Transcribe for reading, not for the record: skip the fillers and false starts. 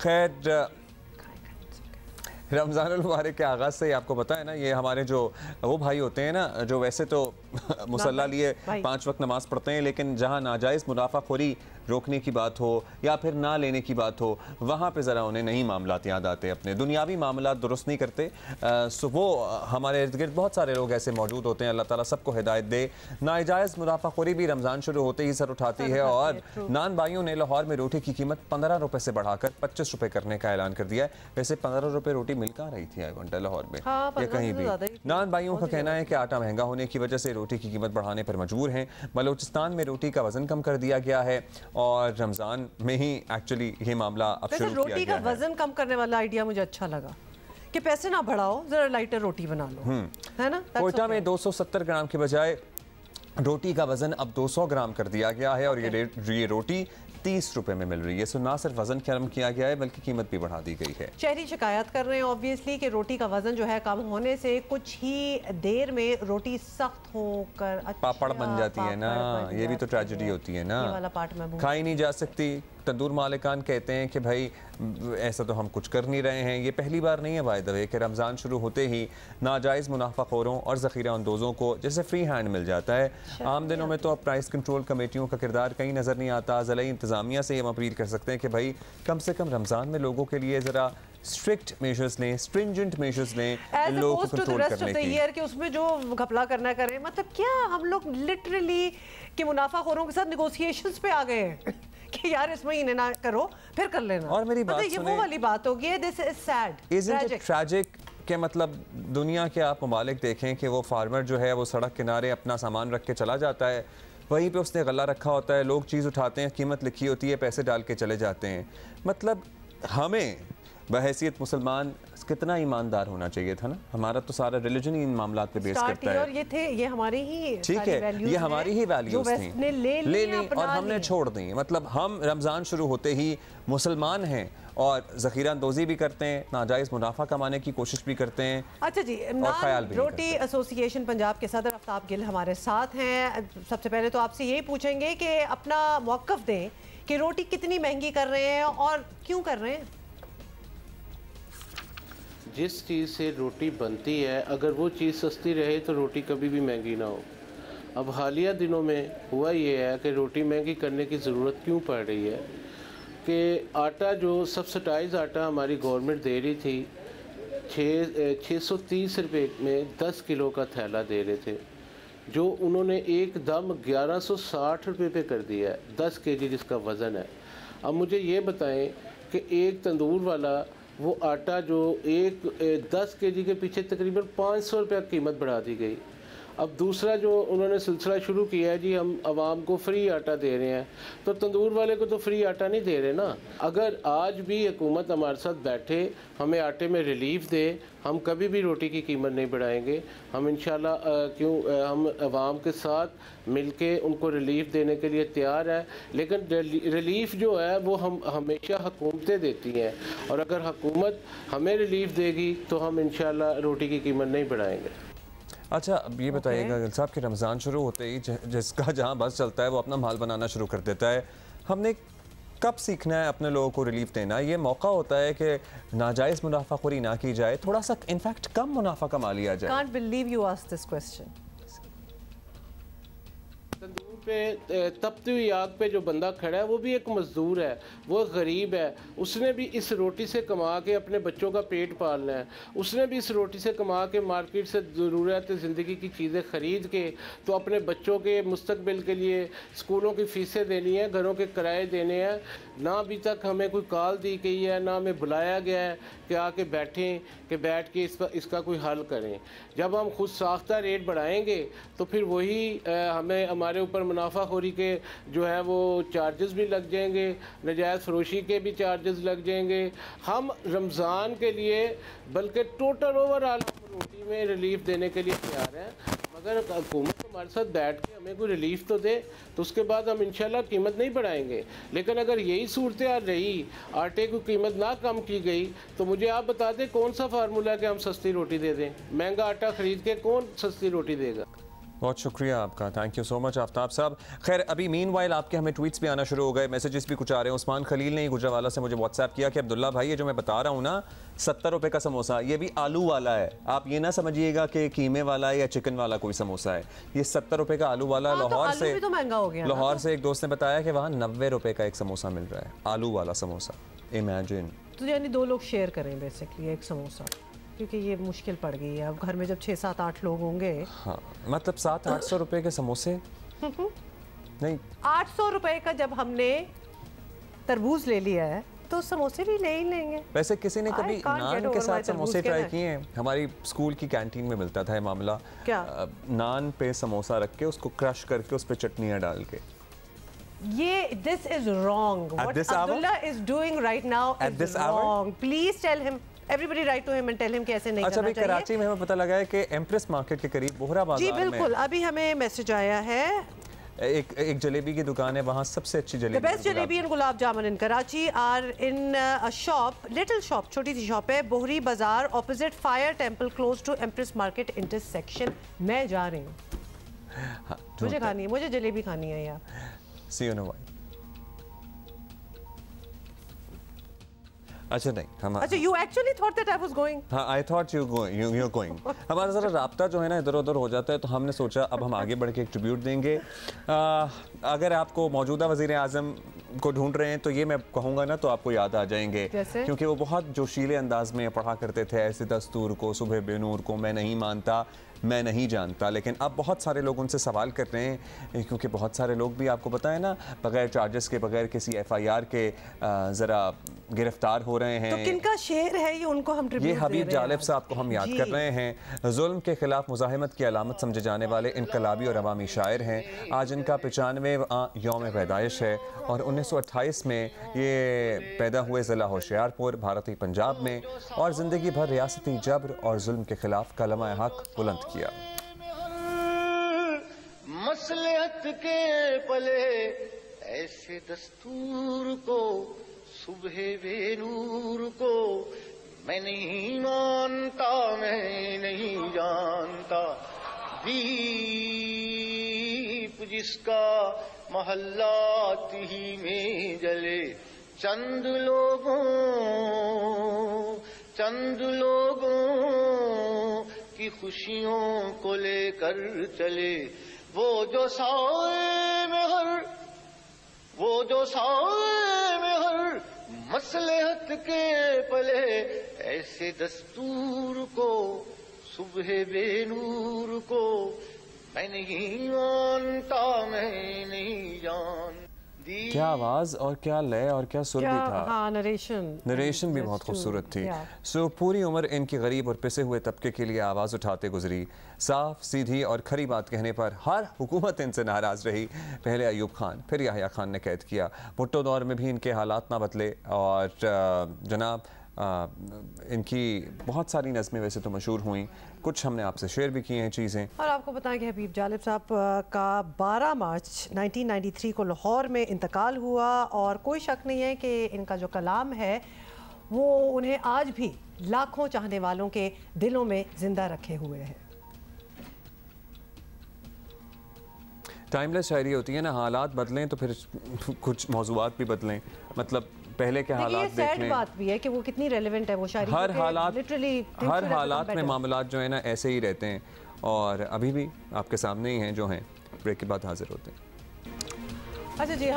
खैर, रमज़ान मुबारक के आगाज़ से ही आपको पता है ना, ये हमारे जो वो भाई होते हैं ना, जो वैसे तो मुसल्ला लिए 5 वक्त नमाज़ पढ़ते हैं, लेकिन जहाँ नाजायज़ मुनाफाखोरी रोकने की बात हो या फिर ना लेने की बात हो, वहाँ पे ज़रा उन्हें नहीं मामलात याद आते, अपने दुनियावी मामलात दुरुस्त नहीं करते। सो वो हमारे इर्द गिर्द बहुत सारे लोग ऐसे मौजूद होते हैं। अल्लाह ताला सबको हिदायत दे। नाजायज़ मुनाफाखोरी भी रमज़ान शुरू होते ही सर उठाती है, और नान भाइयों ने लाहौर में रोटी की कीमत 15 रुपये से बढ़ाकर 25 रुपये करने का ऐलान कर दिया है। वैसे 15 रुपये रोटी मिल कहाँ रही थी आई वंडर, लाहौर में या कहीं भी? नान भाइयों का कहना है कि आटा महंगा होने की वजह से रोटी की कीमत बढ़ाने पर मजबूर हैं। बलूचिस्तान में रोटी का वजन कम कर दिया गया है, और रमज़ान में ही एक्चुअली ये मामला अब शुरू किया गया है। रोटी का वजन कम करने वाला आइडिया मुझे अच्छा लगा कि पैसे ना बढ़ाओ, जरा लाइटर रोटी बना लो, है ना। कोयटा में 270 ग्राम के बजाय रोटी का वजन अब 200 ग्राम कर दिया गया है, और ये रोटी 30 रुपए में मिल रही है। सो ना सिर्फ वजन कम किया गया है, बल्कि कीमत भी बढ़ा दी गई है। शहरी शिकायत कर रहे हैं ऑब्वियसली कि रोटी का वजन जो है कम होने से कुछ ही देर में रोटी सख्त होकर पापड़ बन जाती है ना, ये भी तो ट्रेजेडी होती है ना, ये वाला पार्ट में खाई नहीं जा सकती। तंदूर मालिकान कहते हैं कि भाई ऐसा तो हम कुछ कर नहीं रहे हैं। ये पहली बार नहीं है बाय द वे कि रमज़ान शुरू होते ही नाजायज़ मुनाफाखोरों और ज़ख़ीरा अंदोज़ों को जैसे फ्री हैंड मिल जाता है। आम दिनों में तो अब प्राइस कंट्रोल कमेटियों का किरदार कहीं नज़र नहीं आता। ज़िला इंतज़ामिया से हम अपील कर सकते हैं कि भाई कम से कम रमज़ान में लोगों के लिए ज़रा स्ट्रिक्ट मेजर्स लें, स्ट्रिंजेंट मेजर्स लें लोगों को कंट्रोल करने के लिए। कि उसमें जो घपला करना करें, मतलब क्या हम लोग लिटरली कि मुनाफाखोरों के साथ नेगोशिएशंस पे आ गए हैं कि यार इस महीने ना करो फिर कर लेना। और मेरी बात ये वो वाली बात होगी है, this is sad, isn't it tragic के मतलब दुनिया के आप ममालिक देखें कि वो फार्मर जो है वो सड़क किनारे अपना सामान रख के चला जाता है, वहीं पे उसने गला रखा होता है, लोग चीज़ उठाते हैं, कीमत लिखी होती है, पैसे डाल के चले जाते हैं। मतलब हमें बहैसियत मुसलमान कितना ईमानदार होना चाहिए था ना। हमारा तो सारा रिलीजन ही इन मामलात पे बेस करता है, और ये हमारी ही ठीक है, ये हमारी ही वैल्यूज थी, ले ली और हमने छोड़ दी। मतलब हम रमज़ान शुरू होते ही मुसलमान हैं और ज़ख़ीरा अंदोज़ी भी करते हैं, नाजायज़ मुनाफा कमाने की कोशिश भी करते हैं। अच्छा जी, नान रोटी एसोसिएशन पंजाब के सदर आफ्ताब गिल हमारे साथ हैं। सबसे पहले तो आपसे यही पूछेंगे कि अपना मौक़िफ़ दें कि रोटी कितनी महंगी कर रहे हैं और क्यों कर रहे हैं। जिस चीज़ से रोटी बनती है, अगर वो चीज़ सस्ती रहे तो रोटी कभी भी महंगी ना हो। अब हालिया दिनों में हुआ ये है कि रोटी महंगी करने की ज़रूरत क्यों पड़ रही है कि आटा जो सब्सिडाइज आटा हमारी गवर्नमेंट दे रही थी 630 रुपये में 10 किलो का थैला दे रहे थे, जो उन्होंने एकदम 1160 रुपये पे कर दिया है 10 केजी जिसका वज़न है। अब मुझे ये बताएं कि एक तंदूर वाला वो आटा जो 10 केजी के पीछे तकरीबन 500 रुपये कीमत बढ़ा दी गई। अब दूसरा जो उन्होंने सिलसिला शुरू किया है जी, हम आवाम को फ्री आटा दे रहे हैं, तो तंदूर वाले को तो फ्री आटा नहीं दे रहे ना। अगर आज भी हुकूमत हमारे साथ बैठे, हमें आटे में रिलीफ दे, हम कभी भी रोटी की कीमत नहीं बढ़ाएंगे। हम इंशाल्लाह हम आवाम के साथ मिलके उनको रिलीफ देने के लिए तैयार है, लेकिन रिलीफ जो है वो हम हमेशा हुकूमतें देती हैं, और अगर हुकूमत हमें रिलीफ देगी तो हम इंशाल्लाह रोटी की कीमत नहीं बढ़ाएंगे। अच्छा, अब ये बताइएगा गिल साहब कि रमज़ान शुरू होते ही जिसका जहाँ बस चलता है वो अपना माल बनाना शुरू कर देता है। हमने कब सीखना है अपने लोगों को रिलीफ देना? ये मौका होता है कि नाजायज़ मुनाफाखोरी ना की जाए, थोड़ा सा इनफैक्ट कम मुनाफा कमा लिया जाए। Can't believe you asked this question. तंदूर पे तपती हुई आग पे जो बंदा खड़ा है वो भी एक मजदूर है, वो गरीब है, उसने भी इस रोटी से कमा के अपने बच्चों का पेट पालना है, उसने भी इस रोटी से कमा के मार्केट से ज़रूरत ज़िंदगी की चीज़ें ख़रीद के तो अपने बच्चों के मुस्तकबिल के लिए स्कूलों की फ़ीसें देनी है, घरों के किराए देने हैं। ना अभी तक हमें कोई कॉल दी गई है, ना हमें बुलाया गया है कि आके बैठें, कि बैठ के इसका कोई हल करें। जब हम खुद साख्ता रेट बढ़ाएंगे तो फिर वही हमें हमारे ऊपर मुनाफाखोरी के जो है वो चार्जेस भी लग जाएंगे, नजायज़ फरोशी के भी चार्जेस लग जाएंगे। हम रमज़ान के लिए बल्कि टोटल ओवरऑल रोटी में रिलीफ देने के लिए तैयार हैं, मगर हुकूमत हमारे साथ बैठ के हमें कोई रिलीफ तो दे, तो उसके बाद हम इंशाल्लाह कीमत नहीं बढ़ाएंगे। लेकिन अगर यही सूरत हाल रही, आटे की कीमत ना कम की गई, तो मुझे आप बता दें कौन सा फार्मूला है कि हम सस्ती रोटी दे दें? महंगा आटा ख़रीद के कौन सस्ती रोटी देगा? बहुत शुक्रिया आपका, thank you so much Aftab साहब। खैर अभी मीनवाइल आपके हमें ट्वीट्स भी आना शुरू हो गए, मैसेजेस भी कुछ आ रहे हैं। उस्मान खलील ने गुजरावाला से मुझे व्हाट्सएप किया कि अब्दुल्ला भाई ये जो मैं बता रहा हूँ ना 70 रुपये का समोसा, ये भी आलू वाला है, आप ये ना समझिएगा कि कीमे वाला या चिकन वाला कोई समोसा है, ये 70 रुपये का आलू वाला। लाहौर से तो महंगा हो गया। लाहौर से एक दोस्त ने बताया कि वहाँ 90 रुपये का एक समोसा मिल रहा है, आलू वाला समोसा। इमेजिन, तो यानी 2 लोग शेयर करें बेसिकली एक समोसा, क्योंकि ये मुश्किल पड़ गई है अब घर में जब 6-7-8 लोग होंगे। हाँ मतलब 700-800 रुपये के समोसे नहीं, 800 रुपये का जब हमने तरबूज ले लिया है तो समोसे भी ले ही लेंगे। वैसे किसी ने कभी नान के साथ समोसे ट्राई किए हैं? हमारी स्कूल की कैंटीन में मिलता था ये मामला। क्या? नान पे समोसा रख के उसको क्रश करके उस पे चटनियाँ डाल के। ये this is wrong, what Abdullah is doing right now is wrong. Please tell him, everybody write to him and tell him कि ऐसे नहीं करना चाहिए। अच्छा, कराची में हमें पता लगा है कि एम्प्रेस मार्केट के करीब बोहरा बाजार में, जी बिल्कुल, अभी हमें मैसेज आया है, एक जलेबी की दुकान है, वहाँ सबसे अच्छी jalebi, the best jalebi and gulab jamun in Karachi are in a shop, little shop, छोटी सी शॉप है, Bohri Bazaar opposite fire temple, close to Empress market intersection. मैं जा रही हूँ, मुझे खानी है, मुझे जलेबी खानी है यार। See you in a while. अच्छा नहीं, हम अच्छा, you actually thought that I was going? हाँ, I thought you're going. हमारा ज़रा राब्ता जो है ना इधर उधर हो जाता है, तो हमने सोचा अब हम आगे बढ़ के एक ट्रिब्यूट देंगे। अगर आपको मौजूदा वज़ीर आज़म को ढूंढ रहे हैं तो ये मैं कहूँगा ना तो आपको याद आ जाएंगे, क्योंकि वो बहुत जोशीले अंदाज में पढ़ा करते थे ऐसे दस्तूर को, सुबह बेनूर को मैं नहीं मानता, मैं नहीं जानता। लेकिन अब बहुत सारे लोग उनसे सवाल कर रहे हैं, क्योंकि बहुत सारे लोग भी आपको पता है ना बगैर चार्जेस के, बगैर किसी FIR के ज़रा गिरफ्तार हो रहे हैं। तो किनका शेर है ये, उनको हम ट्रिब्यूट ये हबीब जालिब साहब को हम याद कर रहे हैं। जुल्म के खिलाफ मुजाहिमत की अलामत समझे जाने वाले इनकलाबी और अवामी शायर हैं। आज इनका 95वां यौम पैदाइश है और 1928 में ये पैदा हुए ज़िला होशियारपुर, भारतीय पंजाब में, और ज़िंदगी भर रियासती जबर और जुल्म के खिलाफ कलमा हक बुलंद किया। मसलहत के पले ऐसे दस्तूर को, सुबह बेनूर को मैं नहीं मानता, मैं नहीं जानता। दीप जिसका महल्लात ही में जले, चंद लोगों की खुशियों को लेकर चले, वो जो साए में हर मसलहत के पले ऐसे दस्तूर को, सुबह बेनूर को मैं नहीं मानता, मैं नहीं जानता। क्या आवाज़ और क्या लय और क्या सुर भी था। हाँ, नरेशन भी बहुत खूबसूरत थी। सो पूरी उम्र इनकी गरीब और पिसे हुए तबके के लिए आवाज़ उठाते गुजरी। साफ सीधी और खरी बात कहने पर हर हुकूमत इनसे नाराज़ रही। पहले अयूब खान, फिर याहिया खान ने कैद किया। भुट्टो दौर में भी इनके हालात ना बदले और जनाब इनकी बहुत सारी नज़में वैसे तो मशहूर हुई, कुछ हमने आपसे शेयर भी किए हैं चीज़ें। और आपको बताएं कि हबीब जालिब साहब का 12 मार्च 1993 को लाहौर में इंतकाल हुआ, और कोई शक नहीं है कि इनका जो कलाम है वो उन्हें आज भी लाखों चाहने वालों के दिलों में जिंदा रखे हुए है। टाइमलेस शायरी होती है ना, हालात बदलें तो फिर कुछ मौज़ूआत भी बदलें। मतलब पहले के हालात देख लें, बात भी है कि वो कितनी रेलेवेंट है वो शायरी। हर हालात में मामलात जो है ना ऐसे ही रहते हैं, और अभी भी आपके सामने ही हैं जो हैं। ब्रेक के बाद हाजिर होते हैं। अच्छा जी।